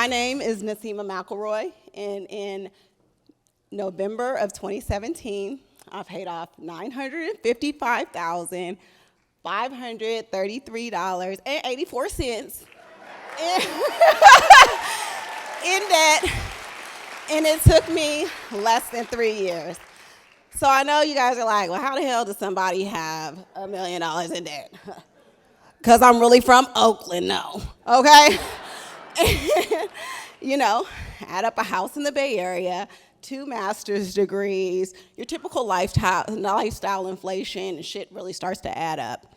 My name is Naseema McElroy, and in November of 2017, I paid off $955,533.84 in debt, and it took me less than 3 years. So I know you guys are like, well, how the hell does somebody have $1 million in debt? Because I'm really from Oakland, no, okay? You know, add up a house in the Bay Area, 2 master's degrees, your typical lifestyle inflation, and shit really starts to add up.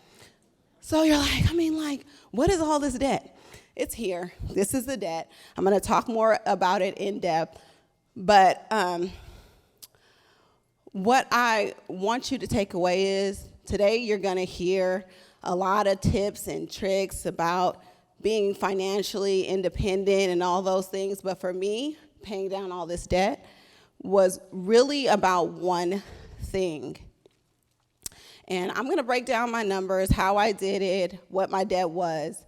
So you're like, what is all this debt? It's here. This is the debt. I'm going to talk more about it in depth. But what I want you to take away is today you're going to hear a lot of tips and tricks about being financially independent and all those things. But for me, paying down all this debt was really about one thing. And I'm going to break down my numbers, how I did it, what my debt was.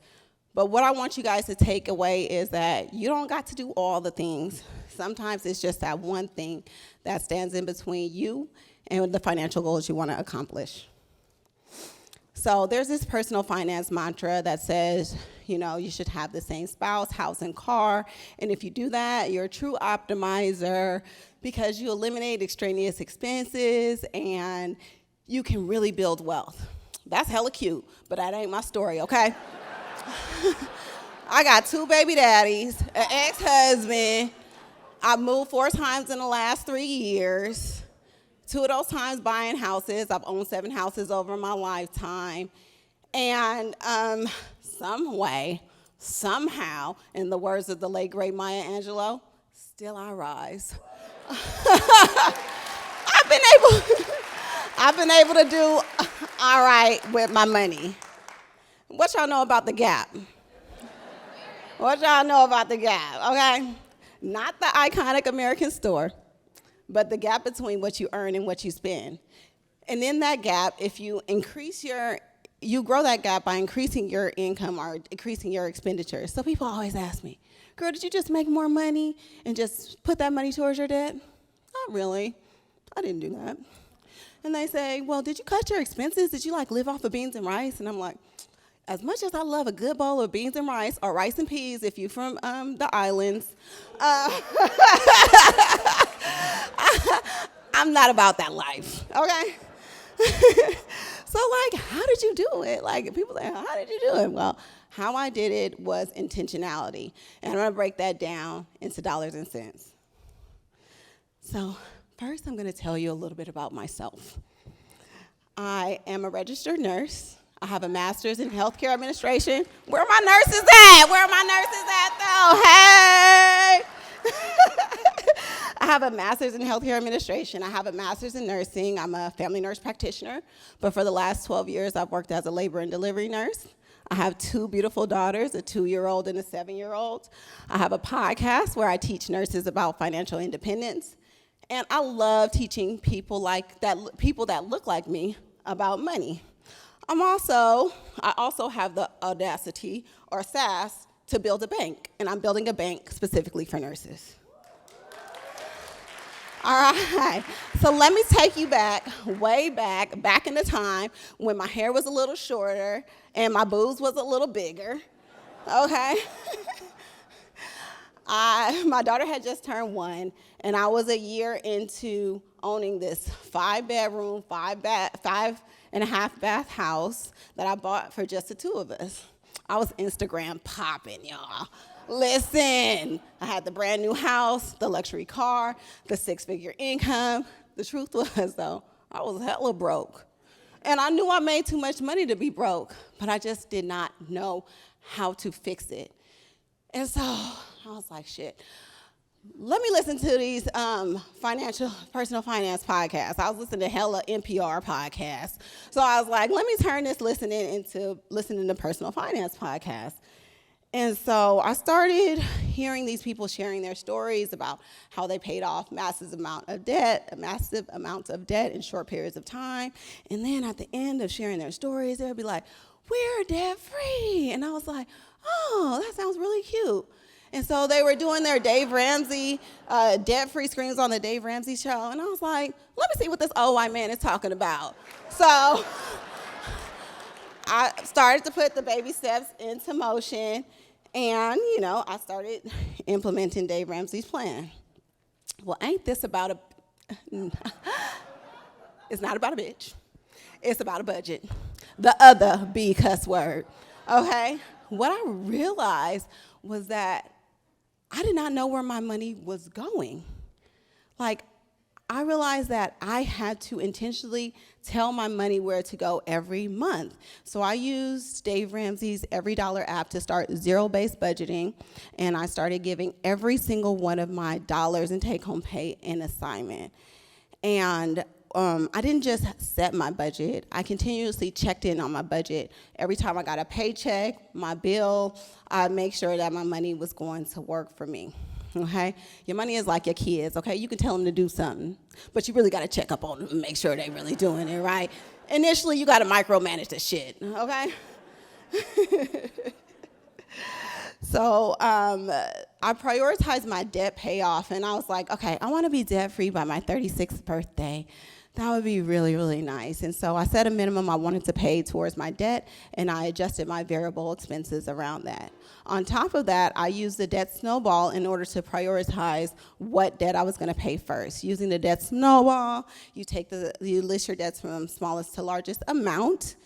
But what I want you guys to take away is that you don't got to do all the things. Sometimes it's just that one thing that stands in between you and the financial goals you want to accomplish. So there's this personal finance mantra that says, you should have the same spouse, house, and car. And if you do that, you're a true optimizer because you eliminate extraneous expenses and you can really build wealth. That's hella cute, but that ain't my story, okay? I got 2 baby daddies, an ex-husband. I moved 4 times in the last 3 years. 2 of those times buying houses. I've owned 7 houses over my lifetime. And some way, somehow, in the words of the late, great Maya Angelou, still I rise. I've been able to do all right with my money. What y'all know about the Gap? What y'all know about the Gap, okay? Not the iconic American store, but the gap between what you earn and what you spend. And in that gap, if you you grow that gap by increasing your income or increasing your expenditures. So people always ask me, girl, did you just make more money and just put that money towards your debt? Not really. I didn't do that. And they say, well, did you cut your expenses? Did you live off of beans and rice? And I'm like, as much as I love a good bowl of beans and rice, or rice and peas if you're from the islands, I'm not about that life, okay? So how did you do it? People say, how did you do it? Well, how I did it was intentionality. And I'm gonna break that down into dollars and cents. So first, I'm gonna tell you a little bit about myself. I am a registered nurse. I have a master's in healthcare administration. Where are my nurses at? Where are my nurses at, though? Hey! I have a master's in healthcare administration. I have a master's in nursing. I'm a family nurse practitioner. But for the last 12 years, I've worked as a labor and delivery nurse. I have 2 beautiful daughters, a 2-year-old and a 7-year-old. I have a podcast where I teach nurses about financial independence. And I love teaching people that look like me about money. I also have the audacity, or sass, to build a bank, and I'm building a bank specifically for nurses. All right, so let me take you way back in the time when my hair was a little shorter and my boobs was a little bigger, okay? My daughter had just turned 1, and I was a year into owning this 5-bedroom, 5.5-bath house that I bought for just the 2 of us. I was Instagram popping, y'all. Listen, I had the brand new house, the luxury car, the 6-figure income. The truth was, though, I was hella broke. And I knew I made too much money to be broke, but I just did not know how to fix it. And so I was like, shit. Let me listen to these personal finance podcasts. I was listening to hella NPR podcasts. So I was like, let me turn this listening into listening to personal finance podcasts. And so I started hearing these people sharing their stories about how they paid off massive amounts of debt in short periods of time. And then at the end of sharing their stories, they would be like, we're debt free. And I was like, oh, that sounds really cute. And so they were doing their Dave Ramsey, debt-free screens on the Dave Ramsey show. And I was like, let me see what this old white man is talking about. So I started to put the baby steps into motion. And, I started implementing Dave Ramsey's plan. Well, ain't this about it's not about a bitch. It's about a budget. The other B cuss word, okay? What I realized was that I did not know where my money was going. Like, I realized that I had to intentionally tell my money where to go every month. So I used Dave Ramsey's Every Dollar app to start zero-based budgeting, and I started giving every single one of my dollars and take-home pay an assignment. And I didn't just set my budget. I continuously checked in on my budget. Every time I got a paycheck, my bill, I'd make sure that my money was going to work for me. Okay? Your money is like your kids, okay? You can tell them to do something, but you really got to check up on them and make sure they're really doing it, right? Initially, you got to micromanage the shit, okay? So I prioritized my debt payoff, and I was like, okay, I want to be debt-free by my 36th birthday. That would be really, really nice. And so I set a minimum I wanted to pay towards my debt, and I adjusted my variable expenses around that. On top of that, I used the debt snowball in order to prioritize what debt I was going to pay first. Using the debt snowball, you list your debts from smallest to largest amount,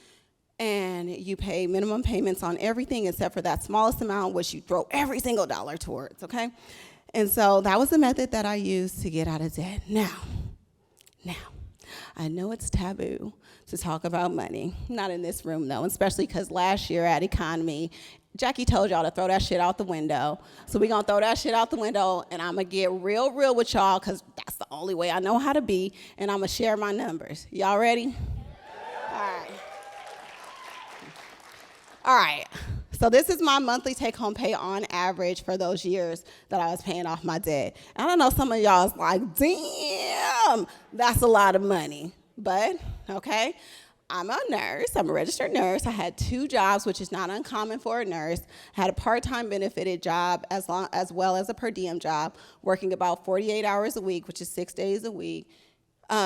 and you pay minimum payments on everything except for that smallest amount, which you throw every single dollar towards, okay? And so that was the method that I used to get out of debt. Now, I know it's taboo to talk about money. Not in this room, though, especially because last year at EconoMe, Jackie told y'all to throw that shit out the window. So we're going to throw that shit out the window, and I'm going to get real with y'all because that's the only way I know how to be, and I'm going to share my numbers. Y'all ready? All right. So this is my monthly take-home pay on average for those years that I was paying off my debt. I don't know, some of y'all is like, damn, that's a lot of money. But, okay, I'm a nurse. I'm a registered nurse. I had 2 jobs, which is not uncommon for a nurse. I had a part-time benefited job as well as a per diem job, working about 48 hours a week, which is 6 days a week,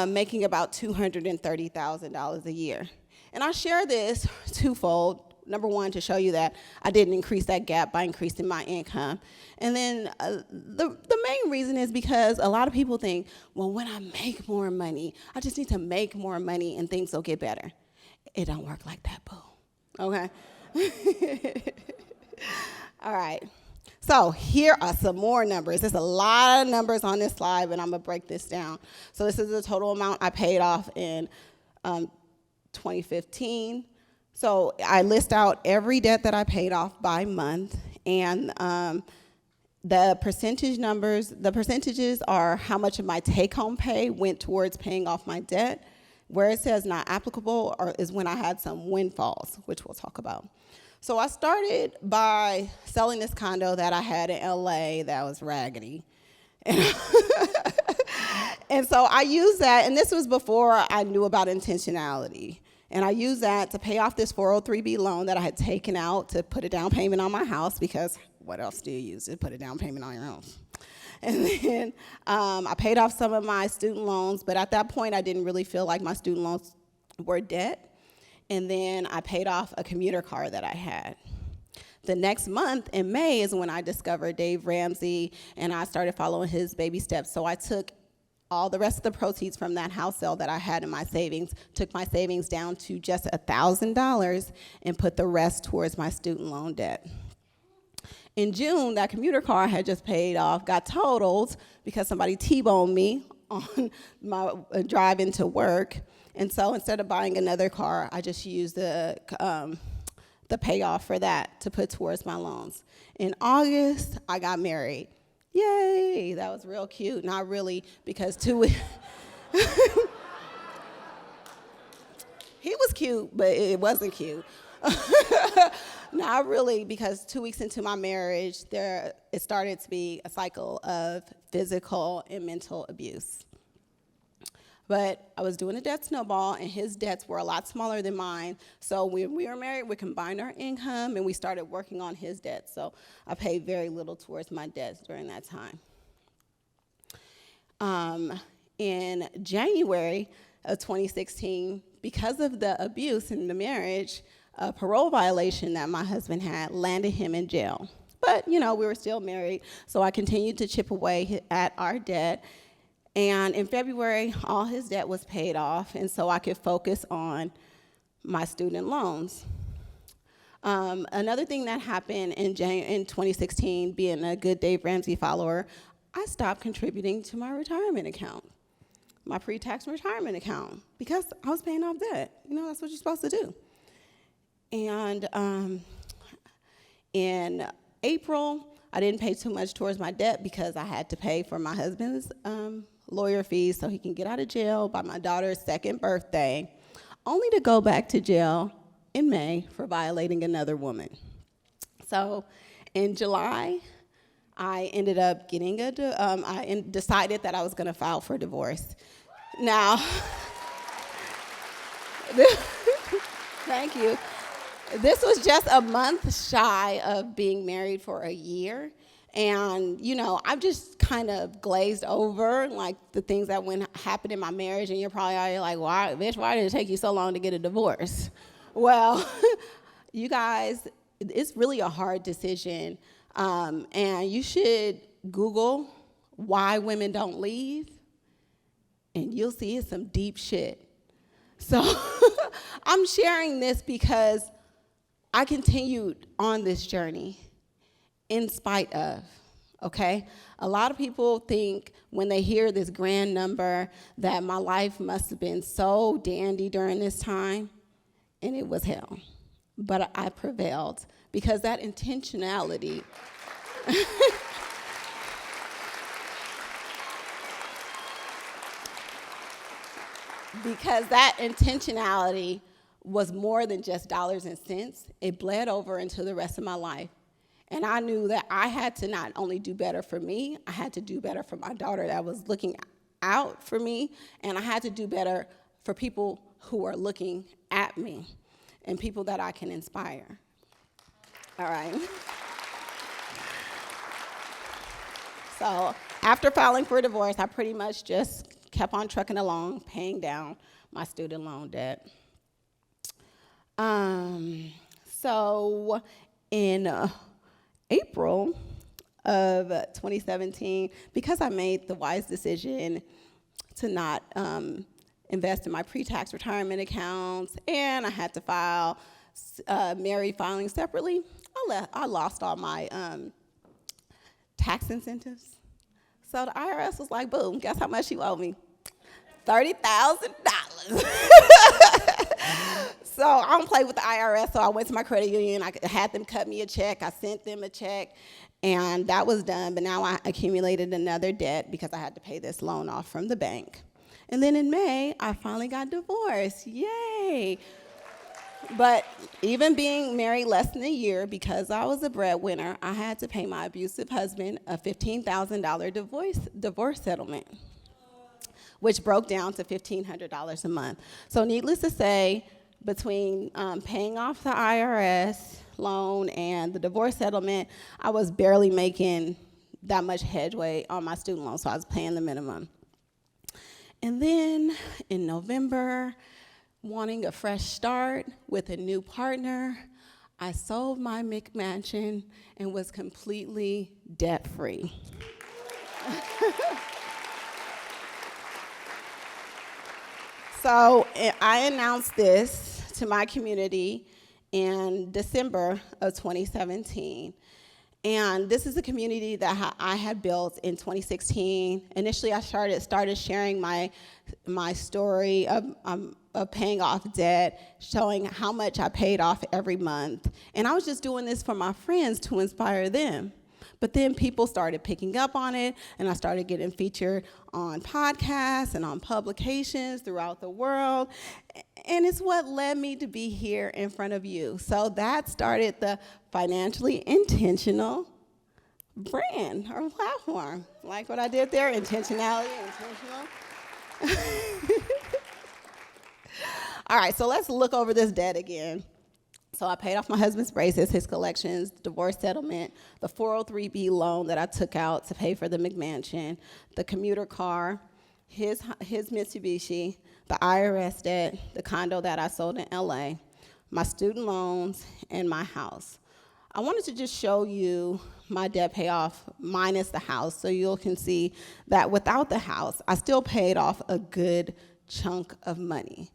making about $230,000 a year. And I share this twofold. Number one, to show you that I didn't increase that gap by increasing my income. And then the main reason is because a lot of people think, well, when I make more money, I just need to make more money and things will get better. It don't work like that, boo. Okay? All right. So here are some more numbers. There's a lot of numbers on this slide, but I'm going to break this down. So this is the total amount I paid off in 2015. So I list out every debt that I paid off by month, and the percentages are how much of my take-home pay went towards paying off my debt. Where it says not applicable is when I had some windfalls, which we'll talk about. So I started by selling this condo that I had in LA that was raggedy. And so I used that, and this was before I knew about intentionality. And I used that to pay off this 403B loan that I had taken out to put a down payment on my house, because what else do you use to put a down payment on your house? And then I paid off some of my student loans, but at that point I didn't really feel like my student loans were debt. And then I paid off a commuter car that I had. The next month in May is when I discovered Dave Ramsey, and I started following his baby steps. So I took all the rest of the proceeds from that house sale that I had in my savings, took my savings down to just $1,000 and put the rest towards my student loan debt. In June, that commuter car I had just paid off got totaled because somebody T-boned me on my drive into work. And so instead of buying another car, I just used the payoff for that to put towards my loans. In August, I got married. Yay, that was real cute. Not really, because he was cute, but it wasn't cute. Not really, because 2 weeks into my marriage, it started to be a cycle of physical and mental abuse. But I was doing a debt snowball, and his debts were a lot smaller than mine. So when we were married, we combined our income, and we started working on his debts. So I paid very little towards my debts during that time. In January of 2016, because of the abuse in the marriage, a parole violation that my husband had landed him in jail. But, we were still married, so I continued to chip away at our debt. And in February, all his debt was paid off, and so I could focus on my student loans. Another thing that happened in 2016, being a good Dave Ramsey follower, I stopped contributing to my retirement account, my pre-tax retirement account, because I was paying off debt. That's what you're supposed to do. And in April, I didn't pay too much towards my debt because I had to pay for my husband's lawyer fees so he can get out of jail by my daughter's 2nd birthday, only to go back to jail in May for violating another woman. So in July, I ended up getting I decided that I was going to file for divorce. Now, thank you. This was just a month shy of being married for a year. And, I've just kind of glazed over, like, the things that happened in my marriage. And you're probably already like, why did it take you so long to get a divorce? Well, you guys, it's really a hard decision. And you should Google why women don't leave, and you'll see it's some deep shit. So I'm sharing this because I continued on this journey in spite of, okay? A lot of people think when they hear this grand number that my life must have been so dandy during this time, and it was hell. But I prevailed because that intentionality was more than just dollars and cents. It bled over into the rest of my life. And I knew that I had to not only do better for me, I had to do better for my daughter that was looking out for me, and I had to do better for people who are looking at me and people that I can inspire. All right. So after filing for divorce, I pretty much just kept on trucking along, paying down my student loan debt. So in April of 2017, because I made the wise decision to not invest in my pre-tax retirement accounts, and I had to file married filing separately, I lost all my tax incentives. So the IRS was like, boom, guess how much you owe me? $30,000. So I don't play with the IRS, so I went to my credit union. I had them cut me a check. I sent them a check, and that was done. But now I accumulated another debt because I had to pay this loan off from the bank. And then in May, I finally got divorced. Yay. But even being married less than a year, because I was a breadwinner, I had to pay my abusive husband a $15,000 divorce settlement, which broke down to $1,500 a month. So needless to say, between paying off the IRS loan and the divorce settlement, I was barely making that much headway on my student loan, so I was paying the minimum. And then in November, wanting a fresh start with a new partner, I sold my McMansion and was completely debt-free. So I announced this to my community in December of 2017. And this is a community that I had built in 2016. Initially, I started sharing my story of paying off debt, showing how much I paid off every month. And I was just doing this for my friends to inspire them. But then people started picking up on it, and I started getting featured on podcasts and on publications throughout the world. And it's what led me to be here in front of you. So that started the financially intentional brand or platform. Like what I did there, intentionality, intentional. All right, so let's look over this debt again. So I paid off my husband's braces, his collections, divorce settlement, the 403B loan that I took out to pay for the McMansion, the commuter car, his Mitsubishi, the IRS debt, the condo that I sold in LA, my student loans, and my house. I wanted to just show you my debt payoff minus the house so you can see that without the house, I still paid off a good chunk of money.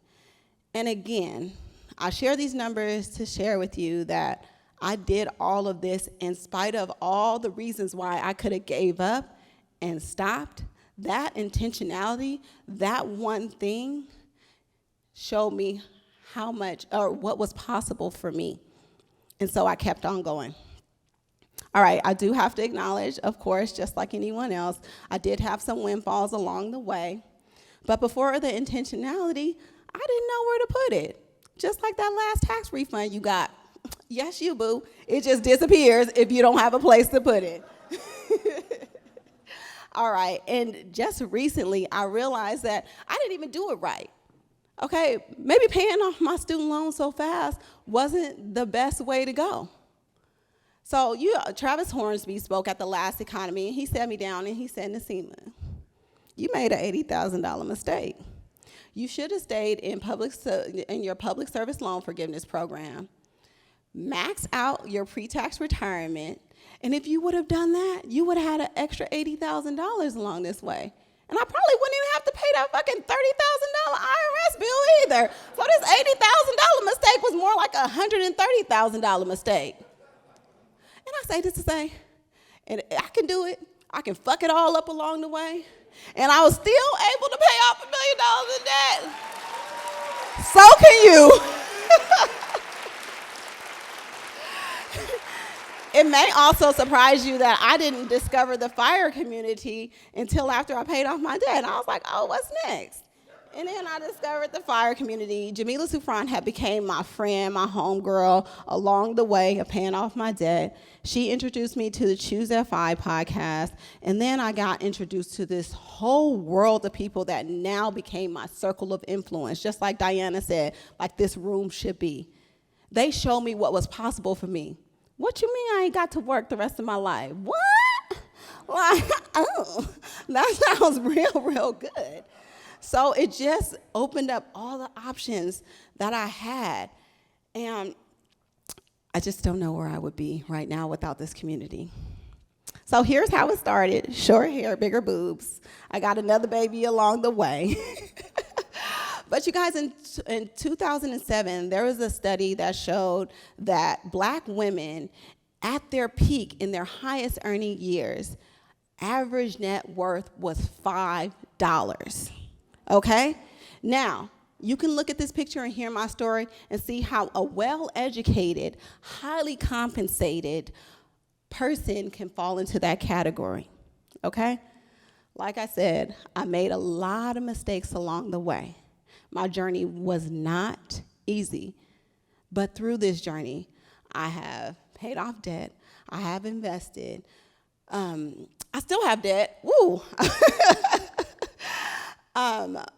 And again, I share these numbers to share with you that I did all of this in spite of all the reasons why I could have gave up and stopped. That intentionality, that one thing, showed me how much, or what was possible for me. And so I kept on going. All right, I do have to acknowledge, of course, just like anyone else, I did have some windfalls along the way. But before the intentionality, I didn't know where to put it. Just like that last tax refund you got. Yes, you boo. It just disappears if you don't have a place to put it. All right, and just recently, I realized that I didn't even do it right. Okay, maybe paying off my student loan so fast wasn't the best way to go. So Travis Hornsby spoke at the last EconoMe, and he sat me down and he said, Naseema, you made an $80,000 mistake. You should have stayed in your public service loan forgiveness program, max out your pre-tax retirement, and if you would have done that, you would have had an extra $80,000 along this way. And I probably wouldn't even have to pay that fucking $30,000 IRS bill either. So this $80,000 mistake was more like a $130,000 mistake. And I say this to say, and I can do it. I can fuck it all up along the way. And I was still able to pay off $1 million in debt. So can you. It may also surprise you that I didn't discover the fire community until after I paid off my debt. And I was like, oh, what's next? And then I discovered the fire community. Jamila Sufran had became my friend, my homegirl, along the way of paying off my debt. She introduced me to the Choose FI podcast, and then I got introduced to this whole world of people that now became my circle of influence, just like Diana said, like this room should be. They showed me what was possible for me. What you mean I ain't got to work the rest of my life? What? Like, oh, that sounds real good. So it just opened up all the options that I had. And I just don't know where I would be right now without this community. So here's how it started. Short hair, bigger boobs. I got another baby along the way. But you guys, in 2007, there was a study that showed that black women at their peak in their highest earning years, average net worth was $5. Okay? Now, you can look at this picture and hear my story and see how a well-educated, highly compensated person can fall into that category. Okay? Like I said, I made a lot of mistakes along the way. My journey was not easy, but through this journey, I have paid off debt. I have invested. I still have debt. Woo!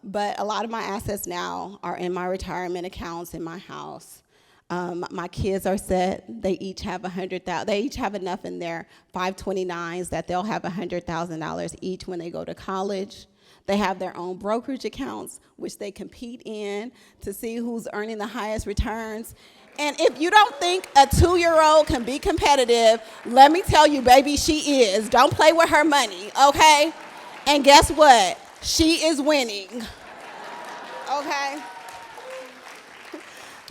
But a lot of my assets now are in my retirement accounts in my house. My kids are set. They each have $100,000. They each have enough in their 529s that they'll have $100,000 each when they go to college. They have their own brokerage accounts, which they compete in to see who's earning the highest returns. And if you don't think a 2-year-old can be competitive, let me tell you, baby, she is. Don't play with her money, okay? And guess what? She is winning, okay?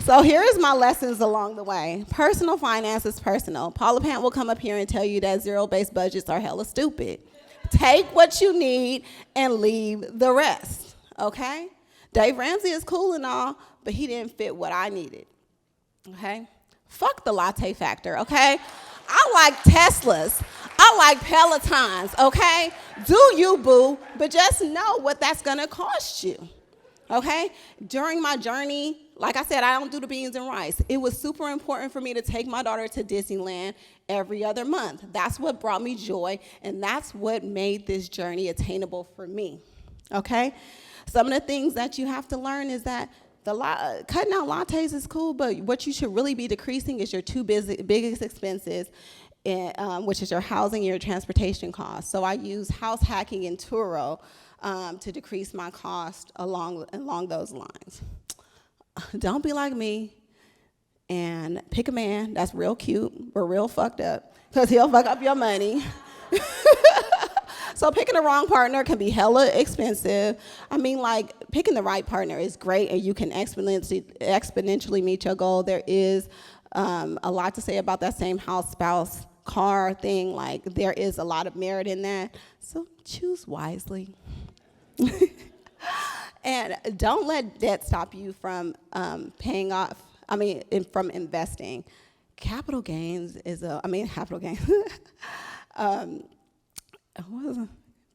So here's my lessons along the way. Personal finance is personal. Paula Pant will come up here and tell you that zero-based budgets are hella stupid. Take what you need and leave the rest, okay? Dave Ramsey is cool and all, but he didn't fit what I needed, okay? Fuck the latte factor, okay? I like Teslas. I like Pelotons, okay? Do you, boo, but just know what that's gonna cost you, okay? During my journey, like I said, I don't do the beans and rice. It was super important for me to take my daughter to Disneyland every other month. That's what brought me joy, and that's what made this journey attainable for me, okay? Some of the things that you have to learn is that Cutting out lattes is cool, but what you should really be decreasing is your two biggest expenses, which is your housing and your transportation costs. So I use house hacking and Turo to decrease my cost along those lines. Don't be like me and pick a man that's real cute but real fucked up, because he'll fuck up your money. So picking the wrong partner can be hella expensive. I mean, like, picking the right partner is great, and you can exponentially meet your goal. There is a lot to say about that same house, spouse, car thing. Like, there is a lot of merit in that. So choose wisely. And don't let debt stop you from from investing. Capital gains.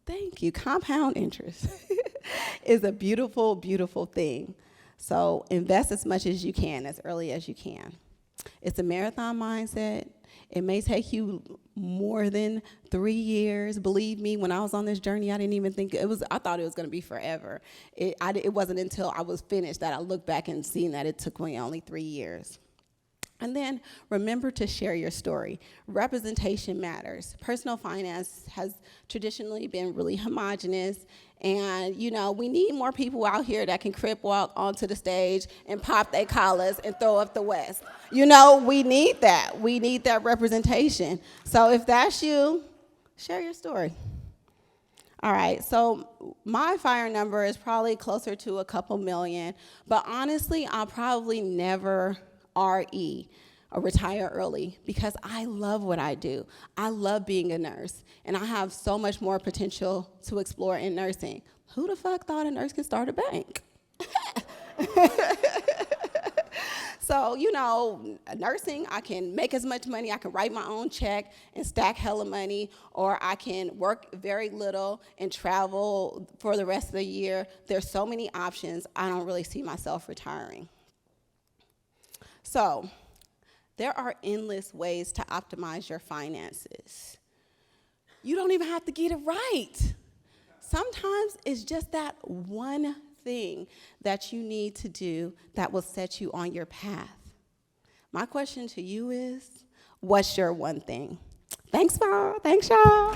Thank you. Compound interest is a beautiful, beautiful thing. So invest as much as you can, as early as you can. It's a marathon mindset. It may take you more than 3 years. Believe me, when I was on this journey, I didn't even think I thought it was going to be forever. It wasn't until I was finished that I looked back and seen that it took me only 3 years. And then remember to share your story. Representation matters. Personal finance has traditionally been really homogenous, and we need more people out here that can crip walk onto the stage and pop their collars and throw up the West. We need that. We need that representation. So if that's you, share your story. All right, so my FIRE number is probably closer to a couple million, but honestly, I'll probably never RE or retire early, because I love what I do. I love being a nurse, and I have so much more potential to explore in nursing. Who the fuck thought a nurse can start a bank? So, nursing, I can make as much money, I can write my own check and stack hella money, or I can work very little and travel for the rest of the year. There's so many options. I don't really see myself retiring. So, there are endless ways to optimize your finances. You don't even have to get it right. Sometimes it's just that one thing that you need to do that will set you on your path. My question to you is, what's your one thing? Thanks, y'all.